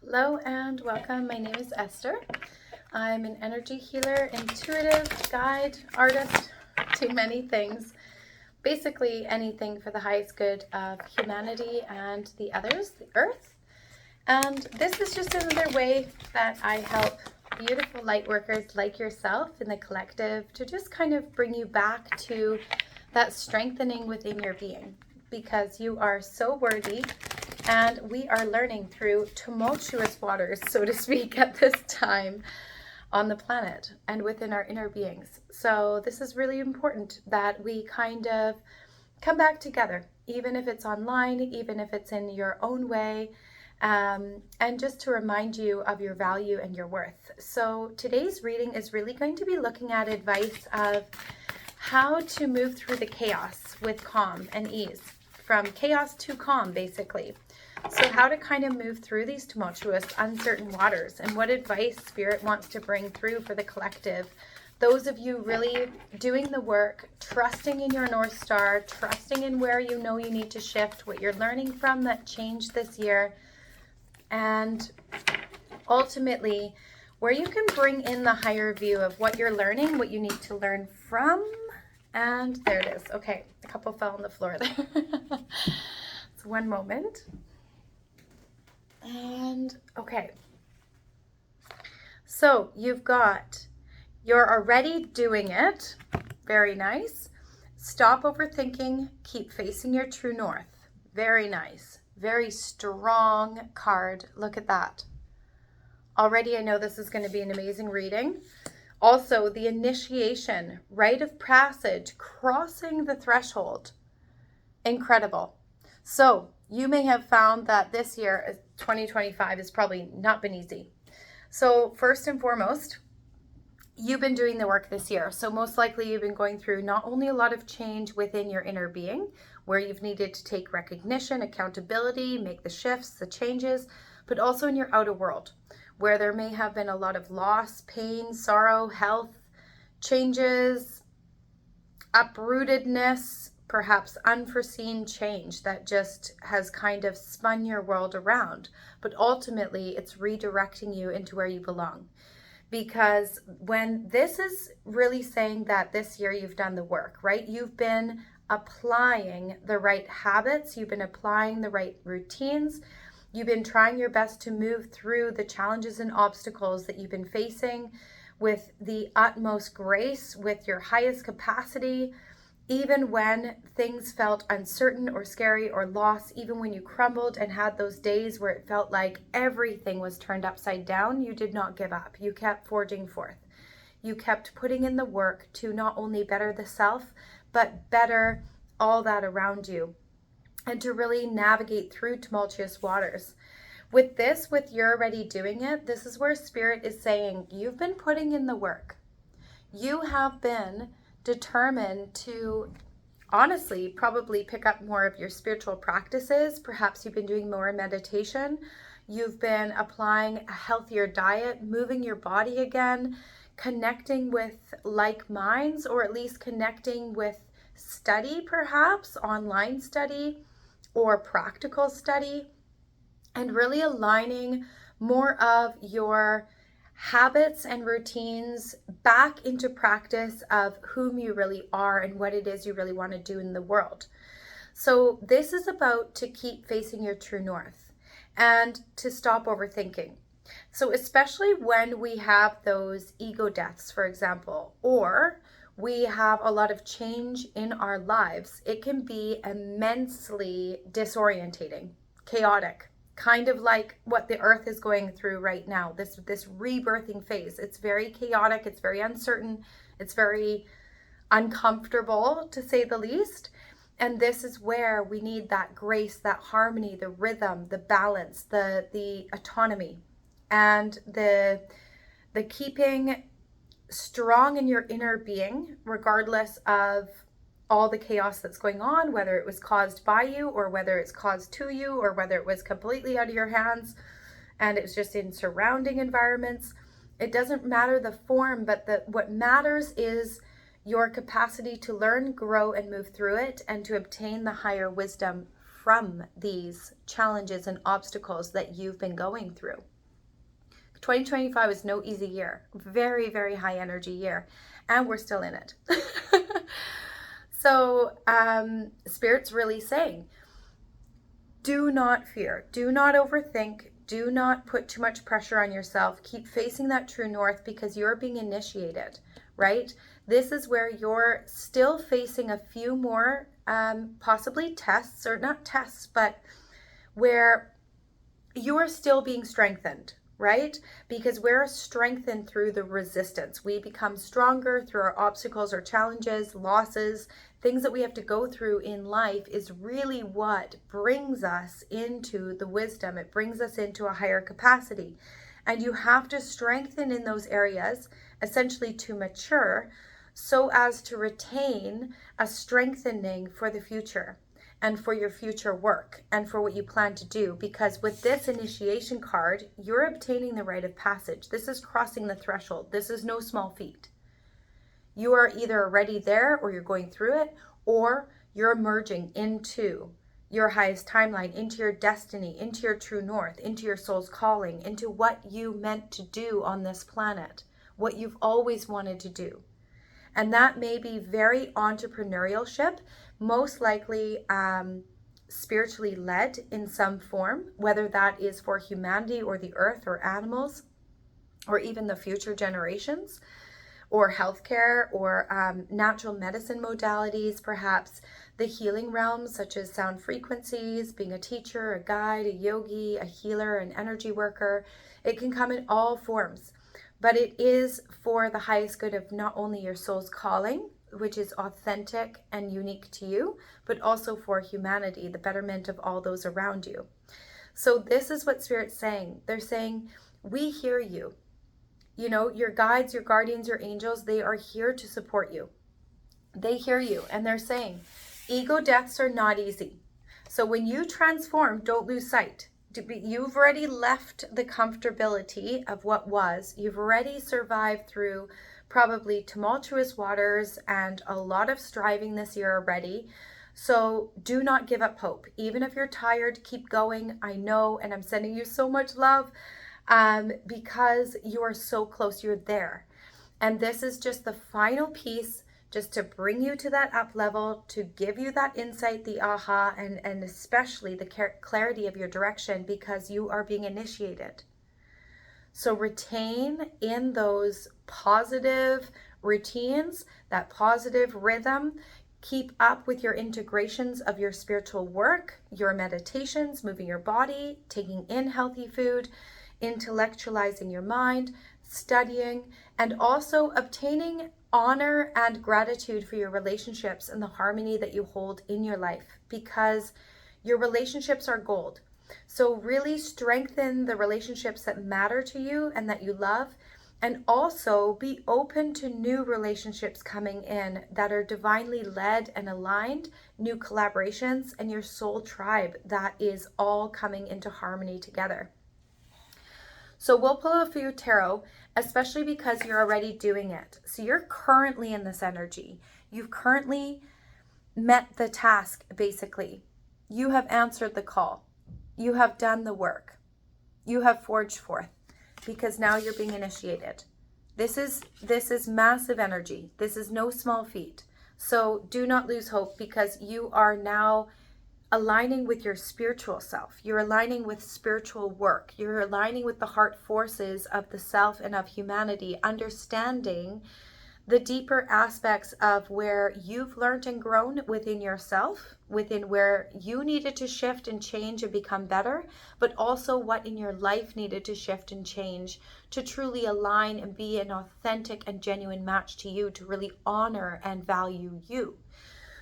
Hello and welcome. My name is Esther. I'm an energy healer, intuitive guide, artist, do many things. Basically anything for the highest good of humanity and the others, the earth. And this is just another way that I help beautiful light workers like yourself in the collective to just kind of bring you back to that strengthening within your being, because you are so worthy. And we are learning through tumultuous waters, so to speak, at this time on the planet and within our inner beings. So this is really important that we kind of come back together, even if it's online, even if it's in your own way, and just to remind you of your value and your worth. So today's reading is really going to be looking at advice of how to move through the chaos with calm and ease, from chaos to calm, basically. So how to kind of move through these tumultuous, uncertain waters, and what advice Spirit wants to bring through for the collective. Those of you really doing the work, trusting in your North Star, trusting in where you know you need to shift, what you're learning from that changed this year, and ultimately where you can bring in the higher view of what you're learning, what you need to learn from. And there it is. Okay, a couple fell on the floor there. So one moment. And okay, so you've got, you're already doing it. Very nice. Stop overthinking, keep facing your true north. Very nice. Very strong card. Look at that. Already I know this is going to be an amazing reading. Also, the initiation, rite of passage, crossing the threshold. Incredible. So you may have found that this year, 2025, has probably not been easy. So first and foremost, you've been doing the work this year. So most likely you've been going through not only a lot of change within your inner being, where you've needed to take recognition, accountability, make the shifts, the changes, but also in your outer world, where there may have been a lot of loss, pain, sorrow, health changes, uprootedness, perhaps unforeseen change that just has kind of spun your world around. But ultimately, it's redirecting you into where you belong. Because when this is really saying that this year you've done the work, right? You've been applying the right habits, you've been applying the right routines, you've been trying your best to move through the challenges and obstacles that you've been facing with the utmost grace, with your highest capacity, even when things felt uncertain or scary or lost, even when you crumbled and had those days where it felt like everything was turned upside down, you did not give up. You kept forging forth. You kept putting in the work to not only better the self, but better all that around you, and to really navigate through tumultuous waters. With this, with you're already doing it, this is where Spirit is saying, you've been putting in the work. You have been determined to honestly probably pick up more of your spiritual practices. Perhaps you've been doing more meditation. You've been applying a healthier diet, moving your body again, connecting with like minds, or at least connecting with study, perhaps online study or practical study, and really aligning more of your habits and routines back into practice of whom you really are and what it is you really want to do in the world. So this is about to keep facing your true north and to stop overthinking. So especially when we have those ego deaths, for example, or we have a lot of change in our lives, it can be immensely disorientating, chaotic, kind of like what the earth is going through right now, this rebirthing phase. It's very chaotic, it's very uncertain, it's very uncomfortable, to say the least. And this is where we need that grace, that harmony, the rhythm, the balance, the autonomy, and the keeping strong in your inner being, regardless of all the chaos that's going on, whether it was caused by you or whether it's caused to you or whether it was completely out of your hands and it's just in surrounding environments. It doesn't matter the form, but what matters is your capacity to learn, grow, and move through it, and to obtain the higher wisdom from these challenges and obstacles that you've been going through. 2025 is no easy year. Very, very high energy year. And we're still in it. So Spirit's really saying, do not fear. Do not overthink. Do not put too much pressure on yourself. Keep facing that true north because you're being initiated, right? This is where you're still facing a few more possibly tests, or not tests, but where you're still being strengthened, right? Because we're strengthened through the resistance. We become stronger through our obstacles or challenges, losses, things that we have to go through in life is really what brings us into the wisdom. It brings us into a higher capacity. And you have to strengthen in those areas, essentially to mature, so as to retain a strengthening for the future and for your future work and for what you plan to do. Because with this initiation card, you're obtaining the rite of passage. This is crossing the threshold. This is no small feat. You are either already there, or you're going through it, or you're emerging into your highest timeline, into your destiny, into your true north, into your soul's calling, into what you meant to do on this planet, what you've always wanted to do. And that may be very entrepreneurship, most likely spiritually led in some form, whether that is for humanity or the earth or animals or even the future generations, or healthcare or natural medicine modalities, perhaps the healing realms such as sound frequencies, being a teacher, a guide, a yogi, a healer, an energy worker. It can come in all forms, but it is for the highest good of not only your soul's calling, which is authentic and unique to you, but also for humanity, the betterment of all those around you. So this is what Spirit's saying. They're saying, we hear you. You know, your guides, your guardians, your angels, they are here to support you. They hear you, and they're saying, ego deaths are not easy. So when you transform, don't lose sight. You've already left the comfortability of what was. You've already survived through probably tumultuous waters and a lot of striving this year already. So do not give up hope. Even if you're tired, keep going. I know, and I'm sending you so much love. Because you are so close, you're there. And this is just the final piece, just to bring you to that up level, to give you that insight, the aha, and especially the clarity of your direction, because you are being initiated. So retain in those positive routines, that positive rhythm. Keep up with your integrations of your spiritual work, your meditations, moving your body, taking in healthy food, intellectualizing your mind, studying, and also obtaining honor and gratitude for your relationships and the harmony that you hold in your life, because your relationships are gold. So really strengthen the relationships that matter to you and that you love, and also be open to new relationships coming in that are divinely led and aligned, new collaborations, and your soul tribe that is all coming into harmony together. So we'll pull a few tarot, especially because you're already doing it. So you're currently in this energy. You've currently met the task, basically. You have answered the call. You have done the work. You have forged forth, because now you're being initiated. This is massive energy. This is no small feat. So do not lose hope, because you are now aligning with your spiritual self. You're aligning with spiritual work. You're aligning with the heart forces of the self and of humanity, understanding the deeper aspects of where you've learned and grown within yourself, within where you needed to shift and change and become better, but also what in your life needed to shift and change to truly align and be an authentic and genuine match to you, to really honor and value you.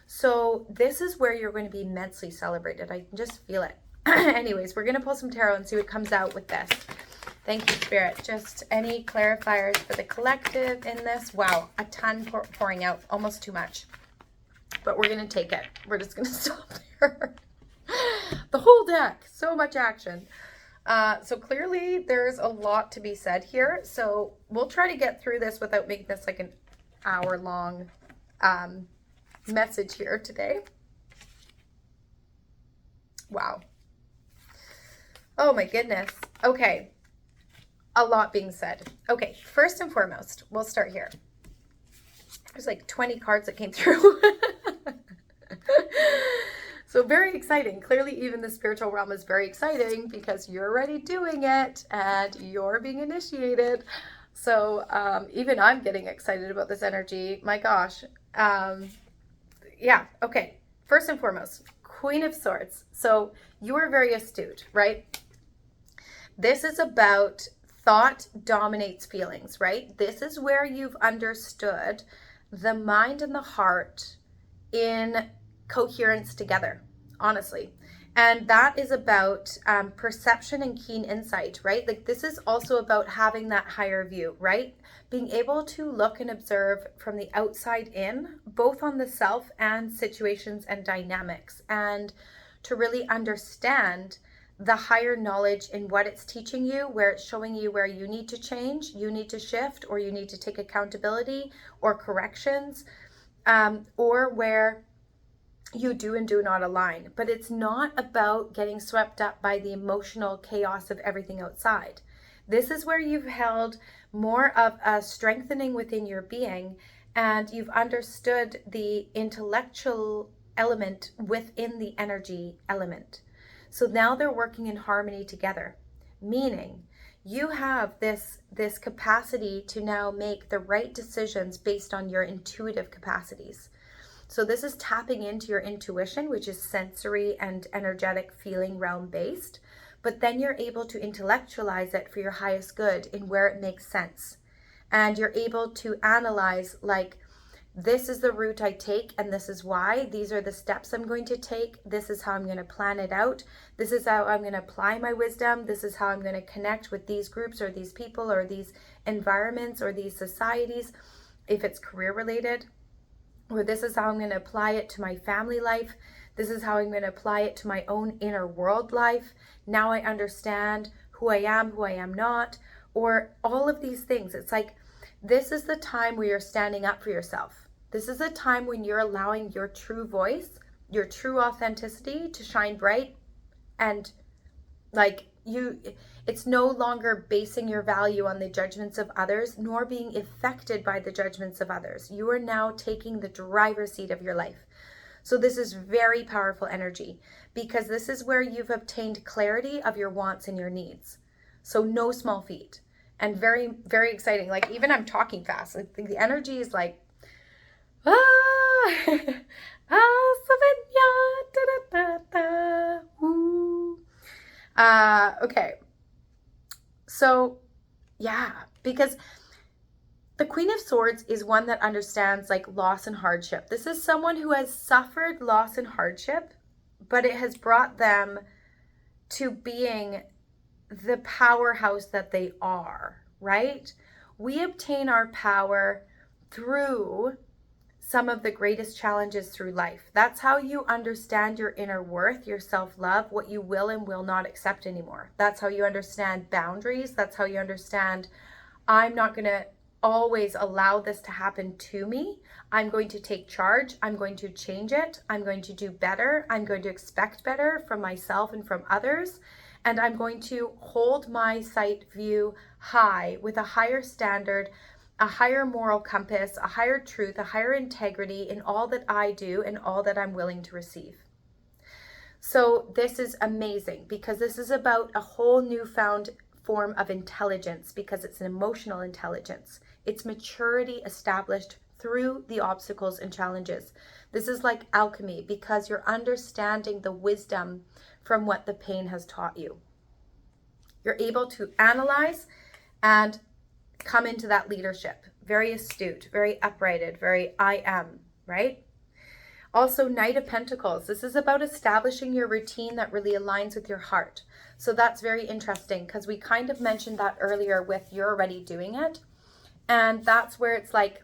So this is where you're going to be immensely celebrated. I can just feel it. Anyways, we're going to pull some tarot and see what comes out with this. Thank you, Spirit. Just any clarifiers for the collective in this? Wow, a ton pouring out, almost too much. But we're going to take it. We're just going to stop there. The whole deck, so much action. So clearly there's a lot to be said here. So we'll try to get through this without making this like an hour-long message here today. Wow. Oh my goodness. Okay. a lot being said. Okay, first and foremost, we'll start here. There's like 20 cards that came through. So very exciting. Clearly, even the spiritual realm is very exciting because you're already doing it and you're being initiated. So even I'm getting excited about this energy. My gosh. Yeah, okay. First and foremost, Queen of Swords. So you are very astute, right? This is about thought dominates feelings, right? This is where you've understood the mind and the heart in coherence together, honestly. And that is about perception and keen insight, right? Like this is also about having that higher view, right? Being able to look and observe from the outside in, both on the self and situations and dynamics, and to really understand the higher knowledge in what it's teaching you, where it's showing you where you need to change, you need to shift, or you need to take accountability or corrections, or where you do and do not align. But it's not about getting swept up by the emotional chaos of everything outside. This is where you've held more of a strengthening within your being, and you've understood the intellectual element within the energy element. So now they're working in harmony together, meaning you have this capacity to now make the right decisions based on your intuitive capacities. So this is tapping into your intuition, which is sensory and energetic feeling realm based, but then you're able to intellectualize it for your highest good in where it makes sense. And you're able to analyze, like, this is the route I take and this is why. These are the steps I'm going to take. This is how I'm going to plan it out. This is how I'm going to apply my wisdom. This is how I'm going to connect with these groups or these people or these environments or these societies, if it's career related. Or this is how I'm going to apply it to my family life. This is how I'm going to apply it to my own inner world life. Now I understand who I am not, or all of these things. It's like, this is the time where you're standing up for yourself. This is the time when you're allowing your true voice, your true authenticity to shine bright, and like it's no longer basing your value on the judgments of others, nor being affected by the judgments of others. You are now taking the driver's seat of your life. So this is very powerful energy, because this is where you've obtained clarity of your wants and your needs. So no small feat, and very, very exciting. Like, even I'm talking fast. Like, the energy is like, Savenya, da da da da, ooh. Okay. So, yeah, because the Queen of Swords is one that understands like loss and hardship. This is someone who has suffered loss and hardship, but it has brought them to being the powerhouse that they are, right? We obtain our power through some of the greatest challenges through life. That's how you understand your inner worth, your self-love, what you will and will not accept anymore. That's how you understand boundaries. That's how you understand, I'm not going to always allow this to happen to me. I'm going to take charge. I'm going to change it. I'm going to do better. I'm going to expect better from myself and from others. And I'm going to hold my sight view high with a higher standard, a higher moral compass, a higher truth, a higher integrity in all that I do and all that I'm willing to receive. So this is amazing, because this is about a whole newfound form of intelligence, because it's an emotional intelligence. It's maturity established through the obstacles and challenges. This is like alchemy, because you're understanding the wisdom from what the pain has taught you. You're able to analyze and come into that leadership. Very astute, very uprighted, very I am, right? Also, Knight of Pentacles. This is about establishing your routine that really aligns with your heart. So that's very interesting, because we kind of mentioned that earlier with you're already doing it. And that's where it's like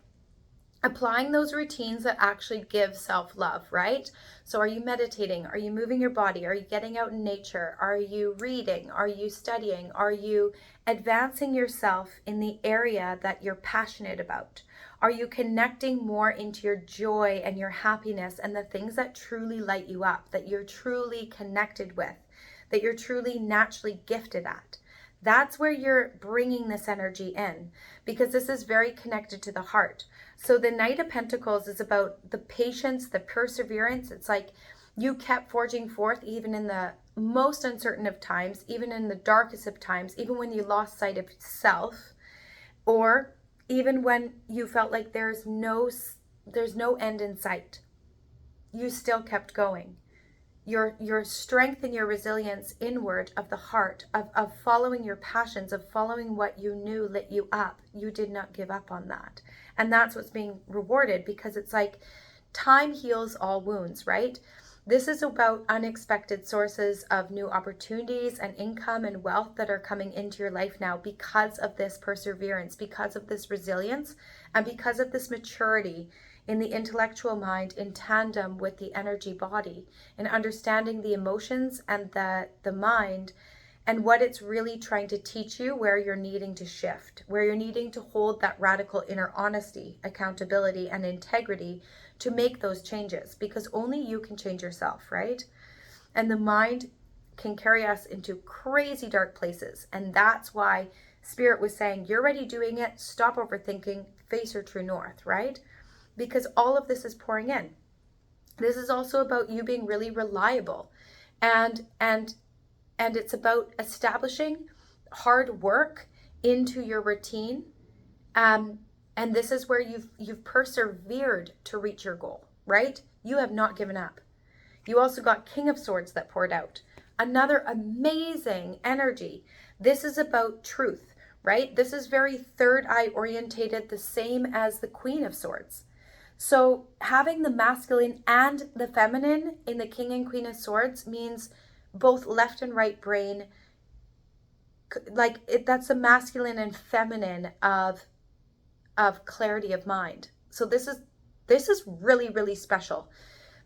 applying those routines that actually give self-love, right? So are you meditating? Are you moving your body? Are you getting out in nature? Are you reading? Are you studying? Are you advancing yourself in the area that you're passionate about? Are you connecting more into your joy and your happiness and the things that truly light you up, that you're truly connected with, that you're truly naturally gifted at? That's where you're bringing this energy in, because this is very connected to the heart. So the Knight of Pentacles is about the patience, the perseverance. It's like you kept forging forth even in the most uncertain of times, even in the darkest of times, even when you lost sight of self, or even when you felt like there's no end in sight. You still kept going. Your strength and your resilience inward of the heart, of following your passions, of following what you knew lit you up. You did not give up on that. And that's what's being rewarded, because it's like time heals all wounds, right? This is about unexpected sources of new opportunities and income and wealth that are coming into your life now because of this perseverance, because of this resilience, and because of this maturity in the intellectual mind in tandem with the energy body, and understanding the emotions and the mind and what it's really trying to teach you, where you're needing to shift, where you're needing to hold that radical inner honesty, accountability, and integrity to make those changes, because only you can change yourself, right? And the mind can carry us into crazy dark places. And that's why Spirit was saying, you're already doing it, stop overthinking, face your true north, right? Because all of this is pouring in. This is also about you being really reliable, and it's about establishing hard work into your routine. And this is where you've persevered to reach your goal, right? You have not given up. You also got King of Swords that poured out. Another amazing energy. This is about truth, right? This is very third eye orientated, the same as the Queen of Swords. So having the masculine and the feminine in the King and Queen of Swords means both left and right brain. Like that's the masculine and feminine of clarity of mind. So this is really, really special,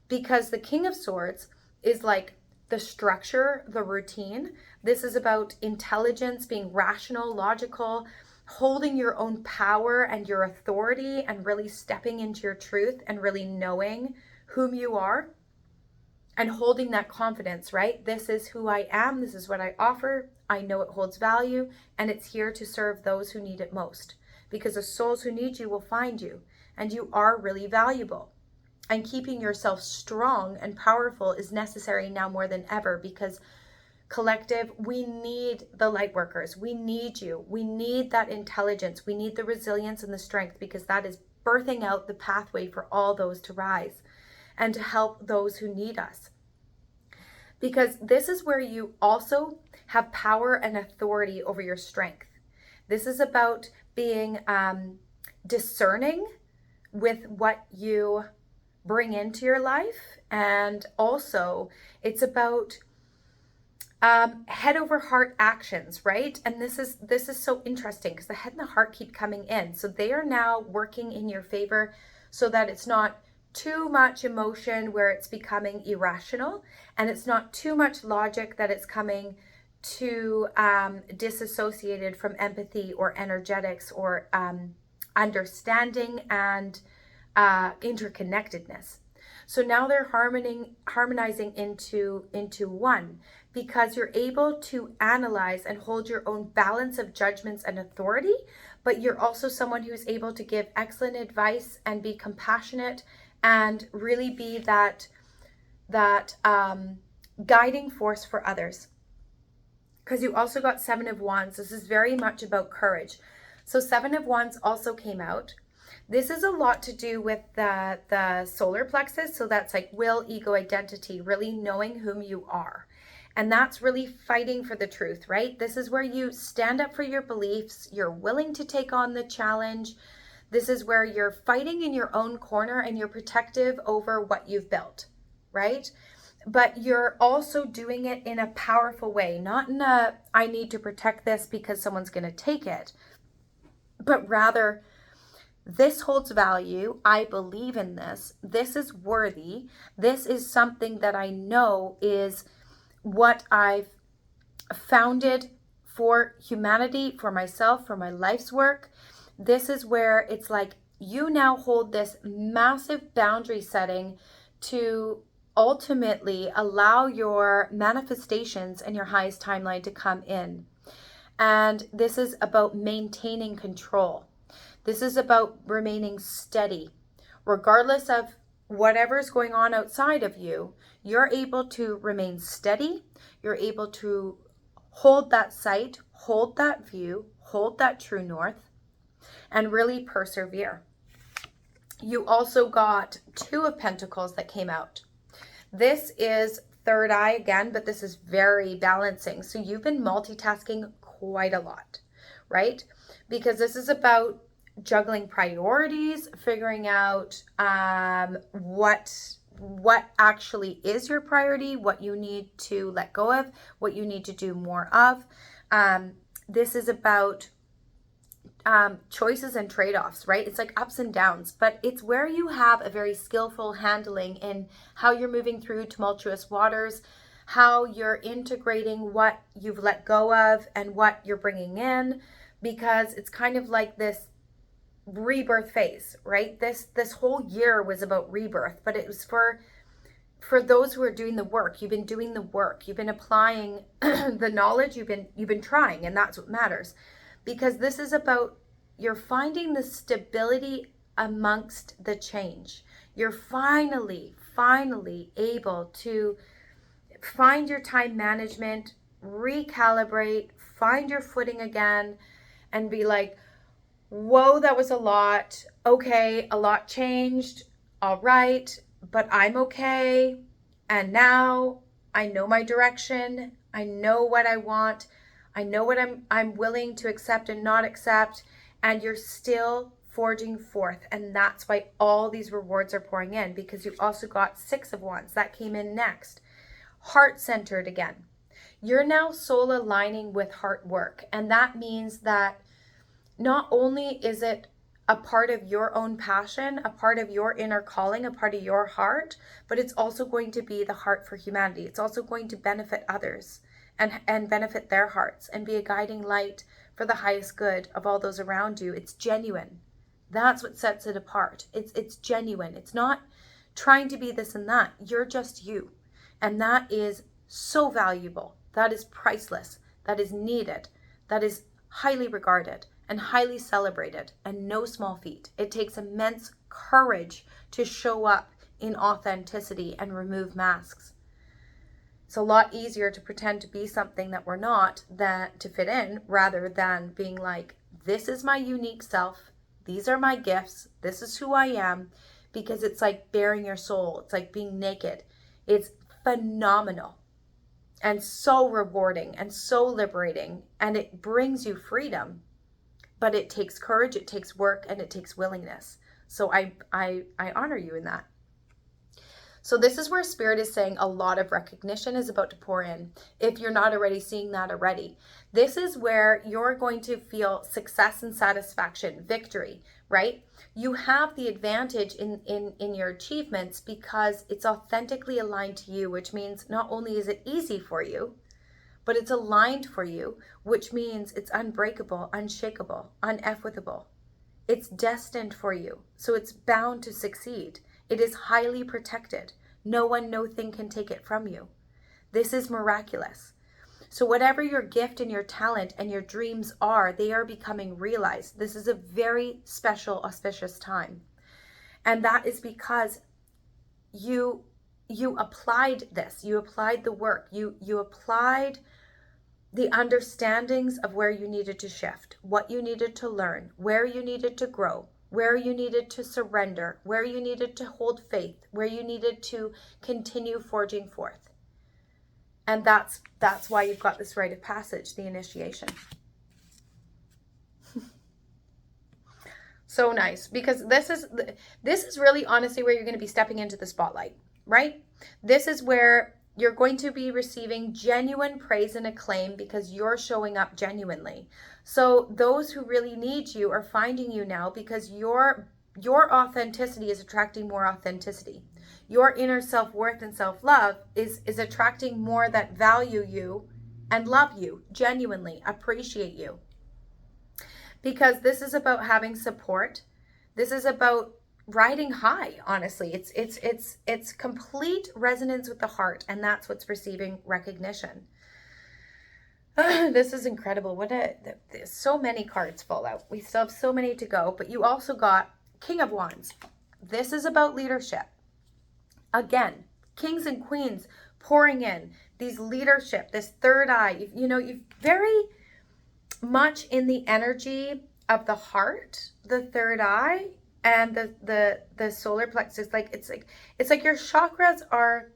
because the King of Swords is like the structure, the routine. This is about intelligence, being rational, logical, holding your own power and your authority, and really stepping into your truth and really knowing whom you are and holding that confidence, right? This is who I am. This is what I offer. I know it holds value, and it's here to serve those who need it most, because the souls who need you will find you, and you are really valuable. And keeping yourself strong and powerful is necessary now more than ever, because collective, we need the light workers. We need you. We need that intelligence. We need the resilience and the strength, because that is birthing out the pathway for all those to rise and to help those who need us. Because this is where you also have power and authority over your strength. This is about being discerning with what you bring into your life. And also it's about head over heart actions, right? And this is so interesting, because the head and the heart keep coming in. So they are now working in your favor, so that it's not too much emotion where it's becoming irrational, and it's not too much logic that it's coming too disassociated from empathy or energetics or understanding and interconnectedness. So now they're harmonizing into one, because you're able to analyze and hold your own balance of judgments and authority, but you're also someone who's able to give excellent advice and be compassionate and really be that guiding force for others. Because you also got Seven of Wands. This is very much about courage. So Seven of Wands also came out. This is a lot to do with the solar plexus. So that's like will, ego, identity, really knowing whom you are. And that's really fighting for the truth, right? This is where you stand up for your beliefs. You're willing to take on the challenge. This is where you're fighting in your own corner, and you're protective over what you've built, right? But you're also doing it in a powerful way, not in a, I need to protect this because someone's going to take it, but rather, this holds value. I believe in this. This is worthy. This is something that I know is what I've founded for humanity, for myself, for my life's work. This is where it's like you now hold this massive boundary setting to ultimately allow your manifestations and your highest timeline to come in. And this is about maintaining control. This is about remaining steady. Regardless of whatever's going on outside of you, you're able to remain steady. You're able to hold that sight, hold that view, hold that true north, and really persevere. You also got Two of Pentacles that came out. This is third eye again, but this is very balancing. So you've been multitasking quite a lot, right? Because this is about juggling priorities, figuring out what actually is your priority, what you need to let go of, what you need to do more of. This is about choices and trade-offs, right? It's like ups and downs, but it's where you have a very skillful handling in how you're moving through tumultuous waters, how you're integrating what you've let go of and what you're bringing in, because it's kind of like this rebirth phase, right? This whole year was about rebirth, but it was for those who are doing the work. You've been doing the work. You've been applying the knowledge. You've been trying, and that's what matters. Because this is about, you're finding the stability amongst the change. You're finally able to find your time management, recalibrate, find your footing again, and be like, whoa, that was a lot. Okay, a lot changed. All right, but I'm okay. And now I know my direction. I know what I want. I know what I'm willing to accept and not accept, and you're still forging forth. And that's why all these rewards are pouring in, because you also got Six of Wands that came in next. Heart-centered again. You're now soul aligning with heart work, and that means that not only is it a part of your own passion, a part of your inner calling, a part of your heart, but it's also going to be the heart for humanity. It's also going to benefit others and benefit their hearts and be a guiding light for the highest good of all those around you. It's genuine. That's what sets it apart. It's genuine. It's not trying to be this and that. You're just you. And that is so valuable. That is priceless. That is needed. That is highly regarded and highly celebrated, and no small feat. It takes immense courage to show up in authenticity and remove masks. It's a lot easier to pretend to be something that we're not than to fit in, rather than being like, this is my unique self, these are my gifts, this is who I am, because it's like bearing your soul. It's like being naked. It's phenomenal and so rewarding and so liberating, and it brings you freedom. But it takes courage, it takes work, and it takes willingness. So I honor you in that. So this is where Spirit is saying a lot of recognition is about to pour in, if you're not already seeing that already. This is where you're going to feel success and satisfaction, victory, right? You have the advantage in your achievements because it's authentically aligned to you, which means not only is it easy for you, but it's aligned for you, which means it's unbreakable, unshakable, uneffable. It's destined for you, so it's bound to succeed. It is highly protected. No one, no thing can take it from you. This is miraculous. So whatever your gift and your talent and your dreams are, they are becoming realized. This is a very special, auspicious time. And that is because you applied this. You applied the work. You applied the understandings of where you needed to shift, what you needed to learn, where you needed to grow, where you needed to surrender, where you needed to hold faith, where you needed to continue forging forth. And that's why you've got this rite of passage, the initiation. So nice, because this is really honestly where you're going to be stepping into the spotlight, right? This is where you're going to be receiving genuine praise and acclaim because you're showing up genuinely. So those who really need you are finding you now because your authenticity is attracting more authenticity. Your inner self-worth and self-love is attracting more that value you and love you, genuinely appreciate you. Because this is about having support. This is about riding high, honestly. It's complete resonance with the heart, and that's what's receiving recognition. This is incredible. So many cards fall out. We still have so many to go, but you also got King of Wands. This is about leadership. Again, kings and queens pouring in these leadership, this third eye. You've very much in the energy of the heart, the third eye, and the solar plexus. It's like your chakras are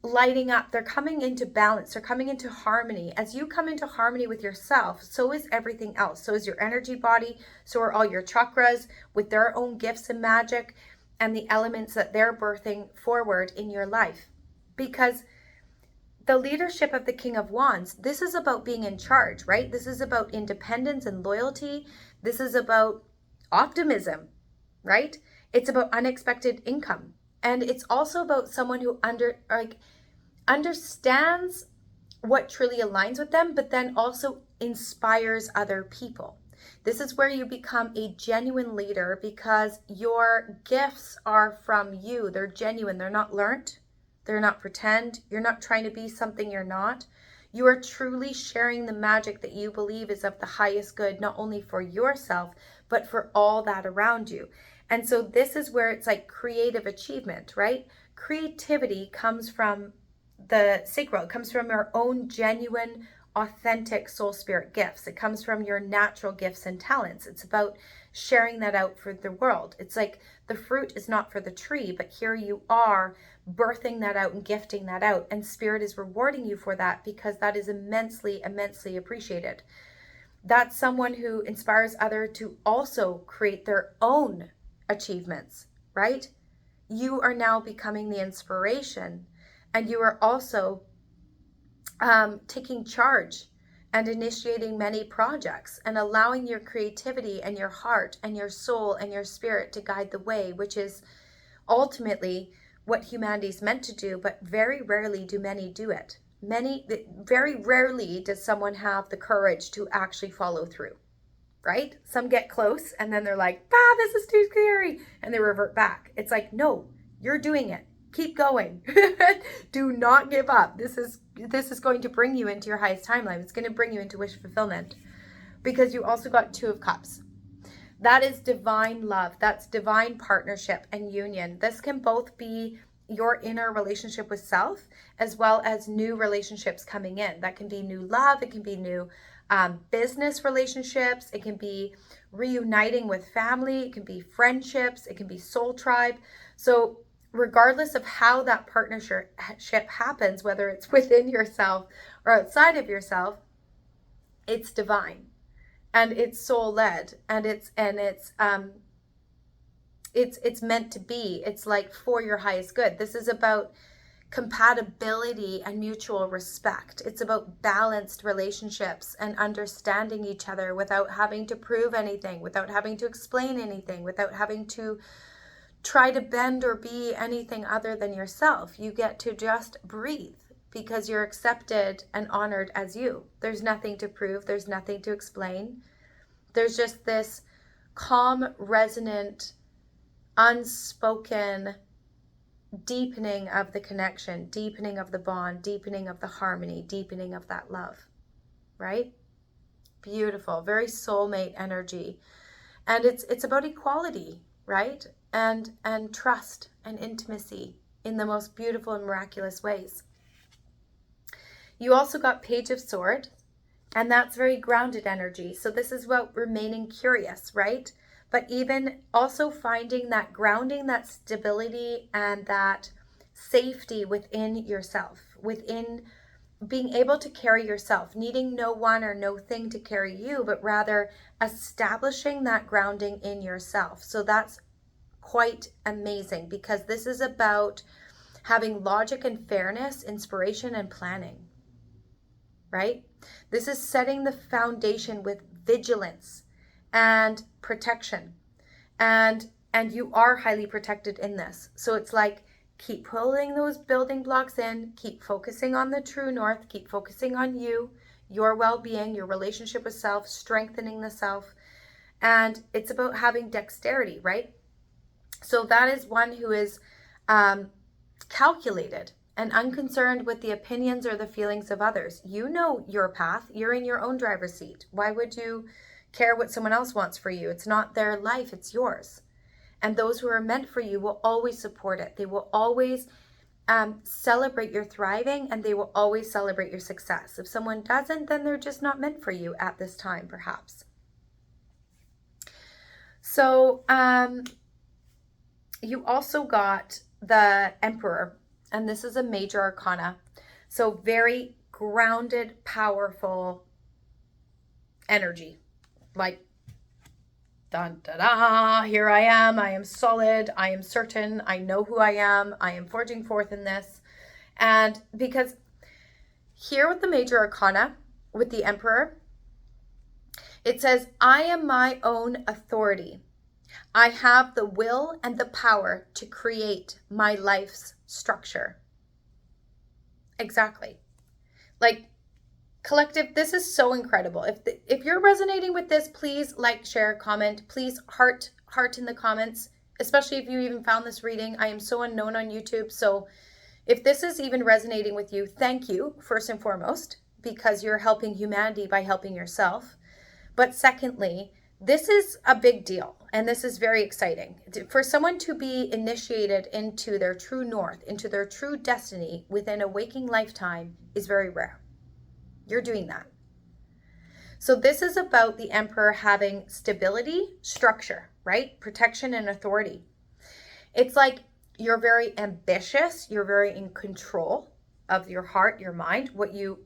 lighting up. They're coming into balance. They're coming into harmony. As you come into harmony with yourself, so is everything else. So is your energy body. So are all your chakras with their own gifts and magic and the elements that they're birthing forward in your life. Because the leadership of the King of Wands, this is about being in charge, right? This is about independence and loyalty. This is about optimism, right? It's about unexpected income. And it's also about someone who understands what truly aligns with them, but then also inspires other people. This is where you become a genuine leader because your gifts are from you. They're genuine. They're not learnt. They're not pretend. You're not trying to be something you're not. You are truly sharing the magic that you believe is of the highest good, not only for yourself, but for all that around you. And so this is where it's like creative achievement, right? Creativity comes from the sacral. It comes from your own genuine, authentic soul spirit gifts. It comes from your natural gifts and talents. It's about sharing that out for the world. It's like the fruit is not for the tree, but here you are birthing that out and gifting that out. And spirit is rewarding you for that because that is immensely, immensely appreciated. That's someone who inspires others to also create their own achievements, right? You are now becoming the inspiration, and you are also taking charge and initiating many projects and allowing your creativity and your heart and your soul and your spirit to guide the way, which is ultimately what humanity is meant to do, but very rarely do many do it. Very rarely does someone have the courage to actually follow through, right? Some get close and then they're like, this is too scary, and they revert back. It's like, no, you're doing it. Keep going. Do not give up. This is going to bring you into your highest timeline. It's going to bring you into wish fulfillment, because you also got Two of Cups. That is divine love. That's divine partnership and union. This can both be your inner relationship with self as well as new relationships coming in. That can be new love. It can be new business relationships. It can be reuniting with family. It can be friendships. It can be soul tribe. So regardless of how that partnership happens, whether it's within yourself or outside of yourself, it's divine and it's soul led, and it's meant to be. It's like for your highest good. This is about compatibility and mutual respect. It's about balanced relationships and understanding each other without having to prove anything, without having to explain anything, without having to try to bend or be anything other than yourself. You get to just breathe because you're accepted and honored as you. There's nothing to prove. There's nothing to explain. There's just this calm, resonant, unspoken deepening of the connection, deepening of the bond, deepening of the harmony, deepening of that love, right? Beautiful, very soulmate energy. And it's about equality, right? And trust and intimacy in the most beautiful and miraculous ways. You also got Page of Swords, and that's very grounded energy. So this is about remaining curious, right? But even also finding that grounding, that stability, and that safety within yourself, within being able to carry yourself, needing no one or no thing to carry you, but rather establishing that grounding in yourself. So that's quite amazing, because this is about having logic and fairness, inspiration and planning, right? This is setting the foundation with vigilance and protection, and you are highly protected in this. So it's like, keep pulling those building blocks in, keep focusing on the true north, keep focusing on you, your well-being, your relationship with self, strengthening the self. And it's about having dexterity, right? So that is one who is calculated and unconcerned with the opinions or the feelings of others. You know your path. You're in your own driver's seat. Why would you care what someone else wants for you? It's not their life, it's yours. And those who are meant for you will always support it. They will always celebrate your thriving, and they will always celebrate your success. If someone doesn't, then they're just not meant for you at this time, perhaps. So you also got the Emperor, and this is a major arcana. So very grounded, powerful energy. Like, dun, da, da, here I am solid, I am certain, I know who I am forging forth in this. And because here with the major arcana, with the Emperor, it says, I am my own authority. I have the will and the power to create my life's structure. Exactly. Like, collective, this is so incredible. If you're resonating with this, please like, share, comment. Please heart in the comments, especially if you even found this reading. I am so unknown on YouTube. So if this is even resonating with you, thank you, first and foremost, because you're helping humanity by helping yourself. But secondly, this is a big deal, and this is very exciting. For someone to be initiated into their true north, into their true destiny within a waking lifetime is very rare. You're doing that. So this is about the Emperor having stability, structure, right? Protection and authority. It's like you're very ambitious, you're very in control of your heart, your mind, what you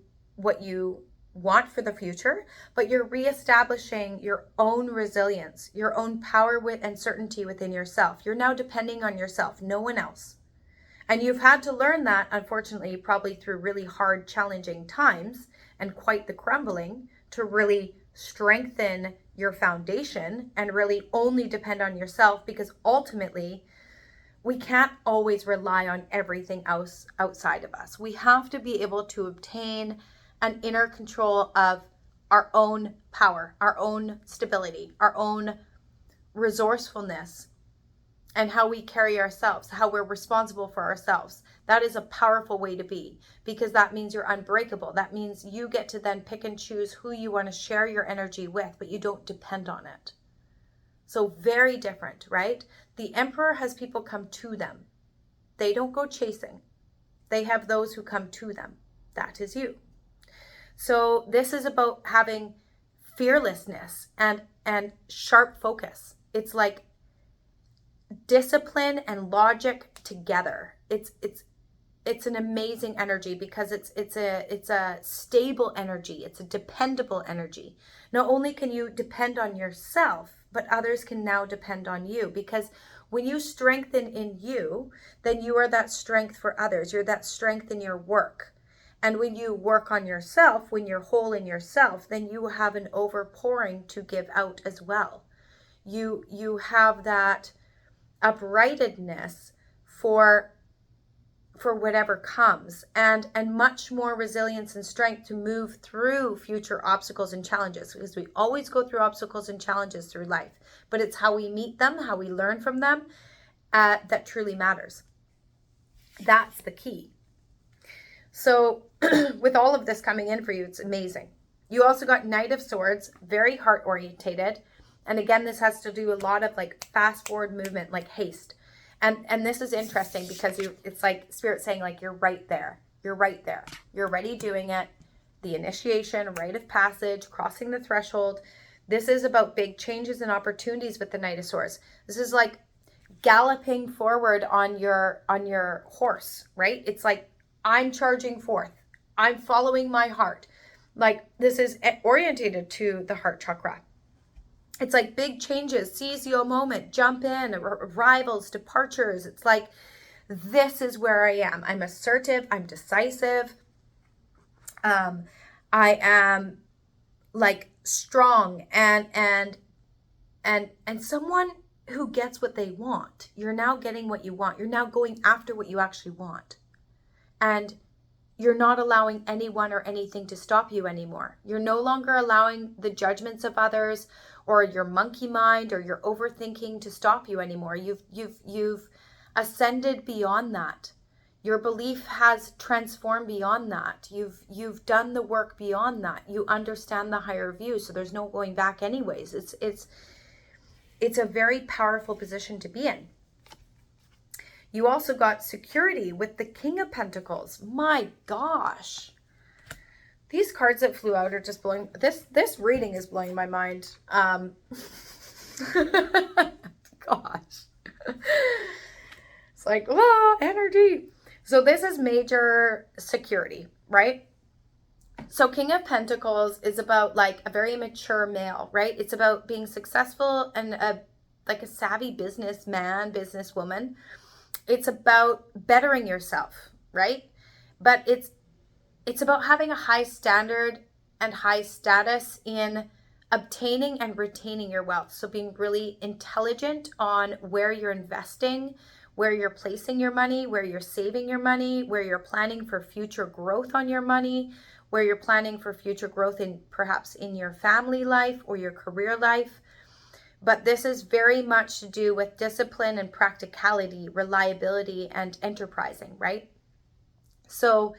want for the future, but you're reestablishing your own resilience, your own power and certainty within yourself. You're now depending on yourself, no one else. And you've had to learn that, unfortunately, probably through really hard, challenging times and quite the crumbling, to really strengthen your foundation and really only depend on yourself, because ultimately we can't always rely on everything else outside of us. We have to be able to obtain an inner control of our own power, our own stability, our own resourcefulness, and how we carry ourselves, how we're responsible for ourselves. That is a powerful way to be, because that means you're unbreakable. That means you get to then pick and choose who you want to share your energy with, but you don't depend on it. So very different, right? The Emperor has people come to them. They don't go chasing. They have those who come to them. That is you. So this is about having fearlessness and sharp focus. It's like discipline and logic together. It's an amazing energy, because it's a stable energy. It's a dependable energy. Not only can you depend on yourself, but others can now depend on you, because when you strengthen in you, then you are that strength for others. You're that strength in your work. And when you work on yourself, when you're whole in yourself, then you have an overpouring to give out as well. You have that uprightedness for whatever comes, and much more resilience and strength to move through future obstacles and challenges, because we always go through obstacles and challenges through life, but it's how we meet them, how we learn from them, that truly matters. That's the key. So with all of this coming in for you, it's amazing. You also got Knight of Swords, very heart orientated. And again, this has to do a lot of like fast forward movement, like haste. And this is interesting, because it's like Spirit saying, like, you're right there. You're right there. You're already doing it. The initiation, rite of passage, crossing the threshold. This is about big changes and opportunities with the Knight of Swords. This is like galloping forward on your horse, right? It's like, I'm charging forth. I'm following my heart. Like, this is orientated to the heart chakra. It's like big changes, seize your moment, jump in, arrivals, departures. It's like, this is where I am. I'm assertive. I'm decisive. I am like strong and someone who gets what they want. You're now getting what you want. You're now going after what you actually want. And you're not allowing anyone or anything to stop you anymore. You're no longer allowing the judgments of others or your monkey mind or your overthinking to stop you anymore. You've ascended beyond that. Your belief has transformed beyond that. You've done the work beyond that. You understand the higher view, so there's no going back anyways. It's a very powerful position to be in. You also got security with the King of Pentacles. My gosh. These cards that flew out are just blowing, this reading is blowing my mind. Gosh. It's like, energy. So this is major security, right? So King of Pentacles is about like a very mature male, right? It's about being successful and like a savvy businessman, businesswoman. It's about bettering yourself, right? But it's about having a high standard and high status in obtaining and retaining your wealth. So being really intelligent on where you're investing, where you're placing your money, where you're saving your money, where you're planning for future growth on your money, where you're planning for future growth in perhaps in your family life or your career life. But this is very much to do with discipline and practicality, reliability, and enterprising, right? So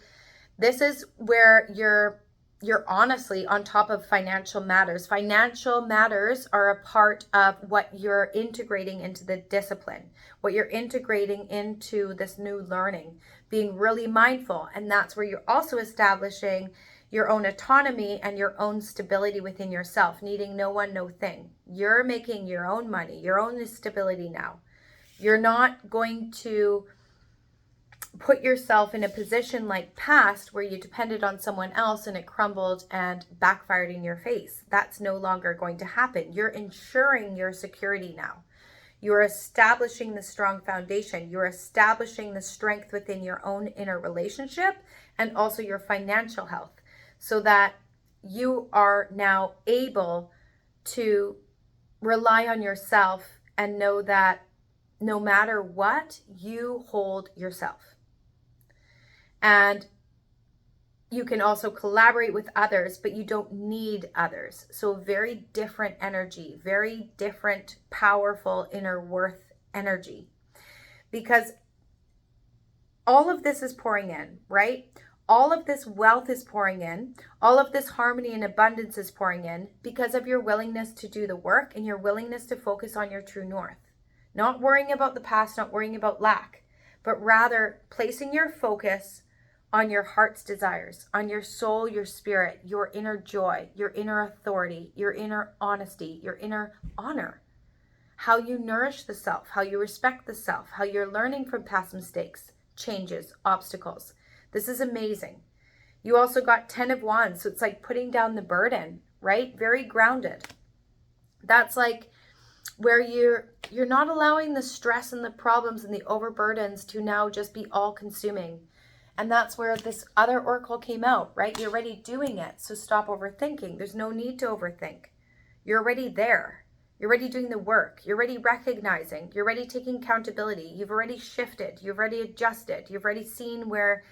this is where you're honestly on top of financial matters. Financial matters are a part of what you're integrating into the discipline, what you're integrating into this new learning, being really mindful. And that's where you're also establishing your own autonomy and your own stability within yourself, needing no one, no thing. You're making your own money, your own stability now. You're not going to put yourself in a position like past where you depended on someone else and it crumbled and backfired in your face. That's no longer going to happen. You're ensuring your security now. You're establishing the strong foundation. You're establishing the strength within your own inner relationship and also your financial health, so that you are now able to rely on yourself and know that no matter what, you hold yourself. And you can also collaborate with others, but you don't need others. So very different energy, very different, powerful inner worth energy. Because all of this is pouring in, right? All of this wealth is pouring in. All of this harmony and abundance is pouring in because of your willingness to do the work and your willingness to focus on your true north. Not worrying about the past, not worrying about lack, but rather placing your focus on your heart's desires, on your soul, your spirit, your inner joy, your inner authority, your inner honesty, your inner honor. How you nourish the self, how you respect the self, how you're learning from past mistakes, changes, obstacles. This is amazing. You also got 10 of Wands, so it's like putting down the burden, right? Very grounded. That's like where you're not allowing the stress and the problems and the overburdens to now just be all consuming. And that's where this other oracle came out, right? You're already doing it, so stop overthinking. There's no need to overthink. You're already there. You're already doing the work. You're already recognizing. You're already taking accountability. You've already shifted. You've already adjusted. You've already seen where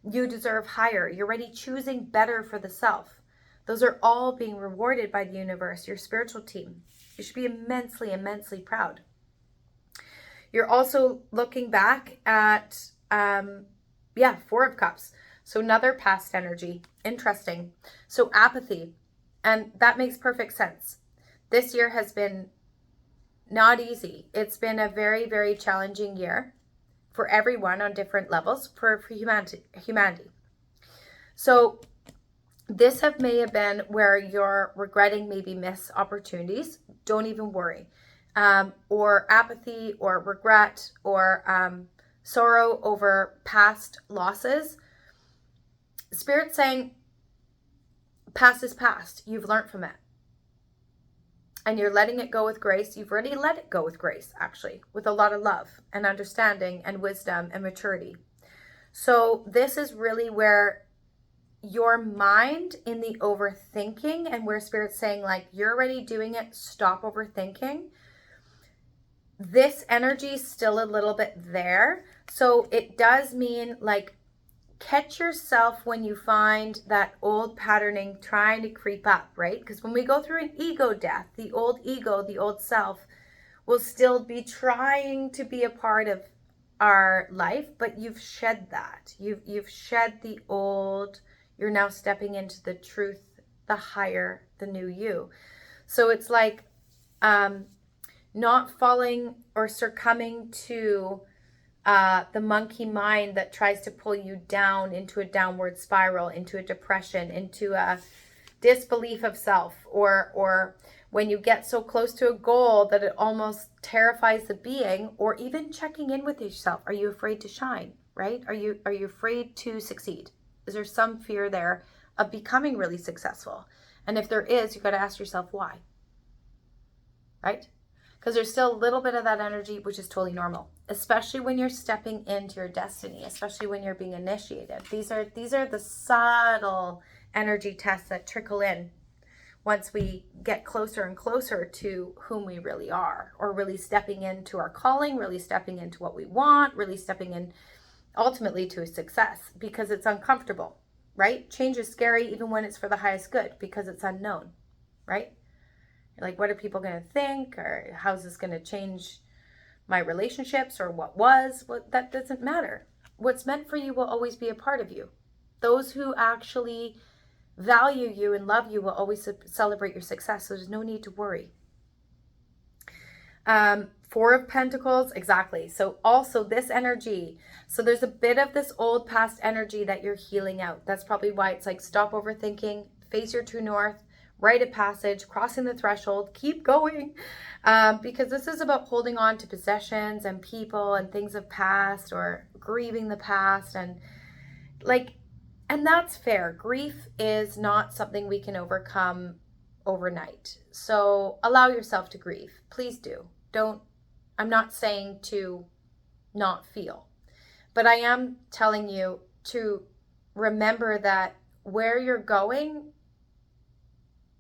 you deserve higher. You're already choosing better for the self. Those are all being rewarded by the universe, your spiritual team. You should be immensely, immensely proud. You're also looking back at, Four of Cups. So another past energy. Interesting. So apathy. And that makes perfect sense. This year has been not easy. It's been a very, very challenging year for everyone on different levels, for humanity. So this may have been where you're regretting maybe missed opportunities. Don't even worry. Or apathy or regret or sorrow over past losses. Spirit's saying past is past. You've learned from it. And you're letting it go with grace. You've already let it go with grace, actually, with a lot of love and understanding and wisdom and maturity. So this is really where your mind in the overthinking and where Spirit's saying, like, you're already doing it, stop overthinking. This energy is still a little bit there. So it does mean, like, catch yourself when you find that old patterning trying to creep up, right? Because when we go through an ego death, the old ego, the old self will still be trying to be a part of our life, but you've shed that. You've shed the old. You're now stepping into the truth, the higher, the new you. So it's like not falling or succumbing to the monkey mind that tries to pull you down into a downward spiral, into a depression, into a disbelief of self, or when you get so close to a goal that it almost terrifies the being, or even checking in with yourself. Are you afraid to shine, right? Are you afraid to succeed? Is there some fear there of becoming really successful? And if there is, you got to ask yourself why, right? Because there's still a little bit of that energy, which is totally normal, especially when you're stepping into your destiny, especially when you're being initiated. These are the subtle energy tests that trickle in once we get closer and closer to whom we really are, or really stepping into our calling, really stepping into what we want, really stepping in ultimately to success, because it's uncomfortable, right? Change is scary even when it's for the highest good, because it's unknown, right? Like, what are people going to think? Or how's this going to change my relationships, or what was? Well, that doesn't matter. What's meant for you will always be a part of you. Those who actually value you and love you will always celebrate your success. So there's no need to worry. Four of Pentacles, exactly. So also this energy. So there's a bit of this old past energy that you're healing out. That's probably why it's like, stop overthinking, face your true north, rite of passage, crossing the threshold, keep going. Because this is about holding on to possessions and people and things of past, or grieving the past, and like, and that's fair. Grief is not something we can overcome overnight. So allow yourself to grieve. Please do. I'm not saying to not feel, but I am telling you to remember that where you're going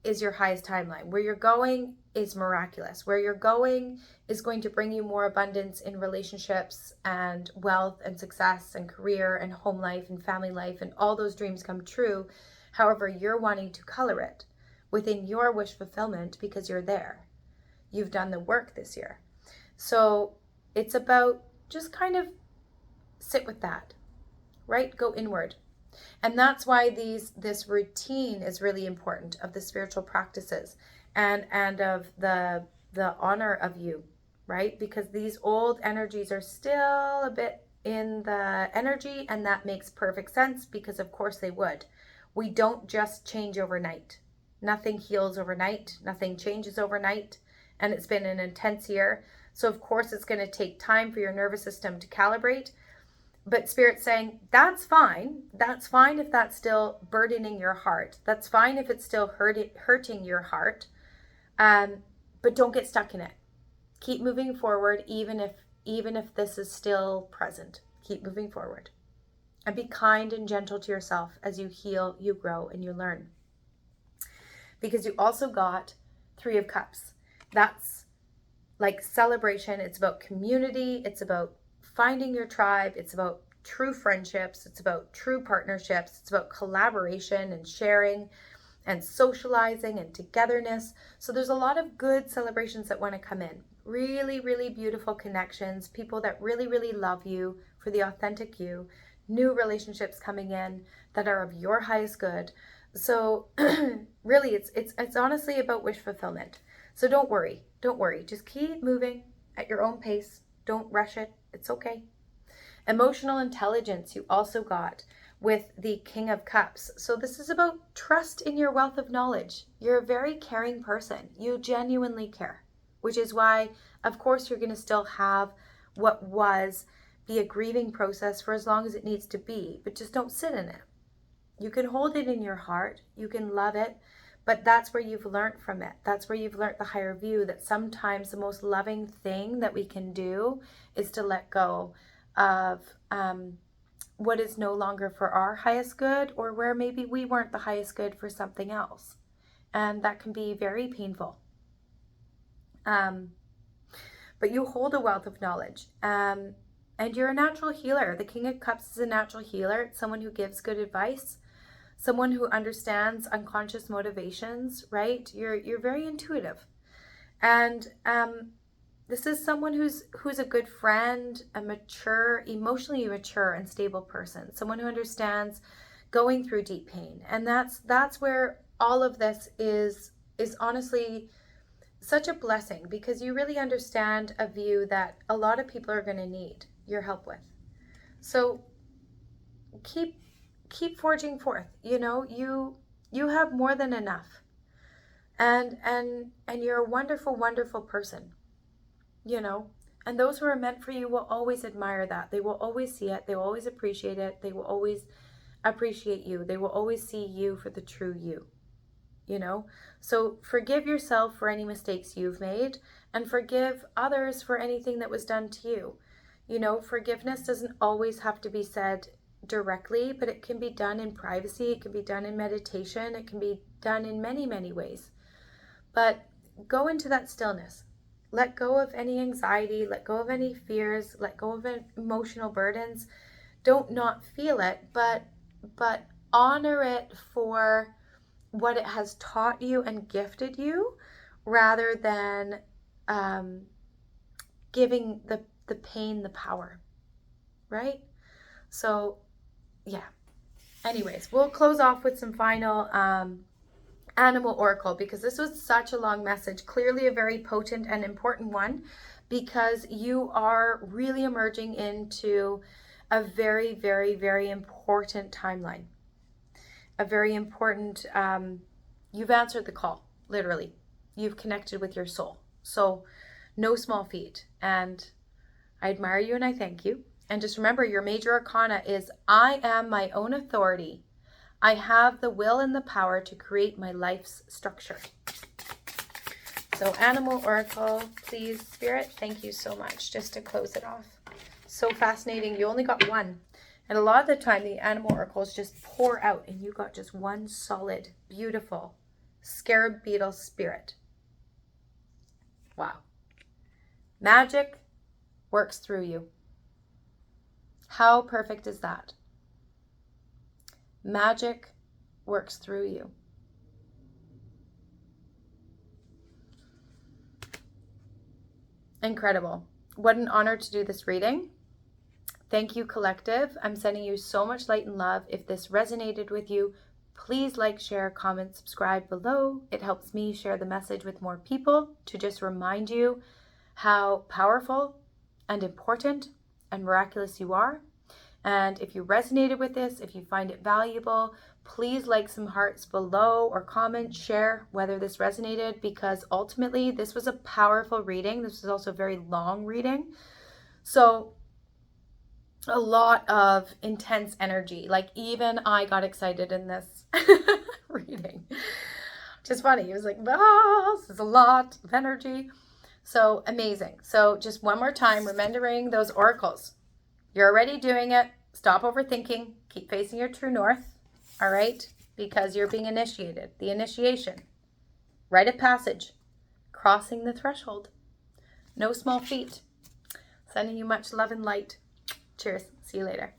is your highest timeline. Where you're going is miraculous. Where you're going is going to bring you more abundance in relationships and wealth and success and career and home life and family life, and all those dreams come true. However, you're wanting to color it within your wish fulfillment, because you're there. You've done the work this year. So it's about just kind of sit with that, right? Go inward. And that's why this routine is really important, of the spiritual practices and of the honor of you, right? Because these old energies are still a bit in the energy, and that makes perfect sense, because of course they would. We don't just change overnight. Nothing heals overnight. Nothing changes overnight. And it's been an intense year. So of course it's going to take time for your nervous system to calibrate. But Spirit's saying, that's fine. That's fine if that's still burdening your heart. That's fine if it's still hurting your heart. But don't get stuck in it. Keep moving forward, even if this is still present. Keep moving forward. And be kind and gentle to yourself as you heal, you grow, and you learn. Because you also got Three of Cups. That's like celebration. It's about community. It's about finding your tribe. It's about true friendships. It's about true partnerships. It's about collaboration and sharing and socializing and togetherness. So there's a lot of good celebrations that want to come in. Really, really beautiful connections. People that really, really love you for the authentic you. New relationships coming in that are of your highest good. So really, it's honestly about wish fulfillment. So don't worry. Just keep moving at your own pace. Don't rush it. It's okay. Emotional intelligence you also got with the King of Cups. So this is about trust in your wealth of knowledge. You're a very caring person. You genuinely care, which is why, of course, you're going to still have what was be a grieving process for as long as it needs to be, but just don't sit in it. You can hold it in your heart. You can love it. But that's where you've learned from it. That's where you've learned the higher view, that sometimes the most loving thing that we can do is to let go of what is no longer for our highest good, or where maybe we weren't the highest good for something else. And that can be very painful. But you hold a wealth of knowledge. And you're a natural healer. The King of Cups is a natural healer. It's someone who gives good advice. Someone who understands unconscious motivations, right? You're very intuitive. And This is someone who's a good friend, a mature, emotionally mature and stable person, someone who understands going through deep pain. And that's where all of this is honestly such a blessing, because you really understand a view that a lot of people are going to need your help with. So keep forging forth. You know, you have more than enough. And you're a wonderful, wonderful person. You know, and those who are meant for you will always admire that. They will always see it. They will always appreciate it. They will always appreciate you. They will always see you for the true you. You know, so forgive yourself for any mistakes you've made, and forgive others for anything that was done to you. You know, forgiveness doesn't always have to be said directly, but it can be done in privacy. It can be done in meditation. It can be done in many, many ways. But go into that stillness. Let go of any anxiety, let go of any fears, let go of emotional burdens. Don't not feel it, but honor it for what it has taught you and gifted you, rather than giving the pain the power, right? So yeah. Anyways, we'll close off with some final animal oracle, because this was such a long message, clearly a very potent and important one, because you are really emerging into a very, very, very important timeline, a very important you've answered the call. Literally, you've connected with your soul. So no small feat, and I admire you and I thank you. And just remember, your major arcana is I am my own authority. I have the will and the power to create my life's structure. So animal oracle, please, Spirit, thank you so much, just to close it off. So fascinating. You only got one. And a lot of the time, the animal oracles just pour out, and you got just one solid, beautiful scarab beetle spirit. Wow. Magic works through you. How perfect is that? Magic works through you. Incredible. What an honor to do this reading. Thank you, collective. I'm sending you so much light and love. If this resonated with you, please like, share, comment, subscribe below. It helps me share the message with more people, to just remind you how powerful and important and miraculous you are. And if you resonated with this, if you find it valuable, please like some hearts below, or comment, share whether this resonated, because ultimately this was a powerful reading. This was also a very long reading. So a lot of intense energy. Like even I got excited in this reading. Just funny. It was like, this is a lot of energy. So amazing. So just one more time, remembering those oracles. You're already doing it. Stop overthinking. Keep facing your true north. All right? Because you're being initiated. The initiation. Rite of passage. Crossing the threshold. No small feat. Sending you much love and light. Cheers. See you later.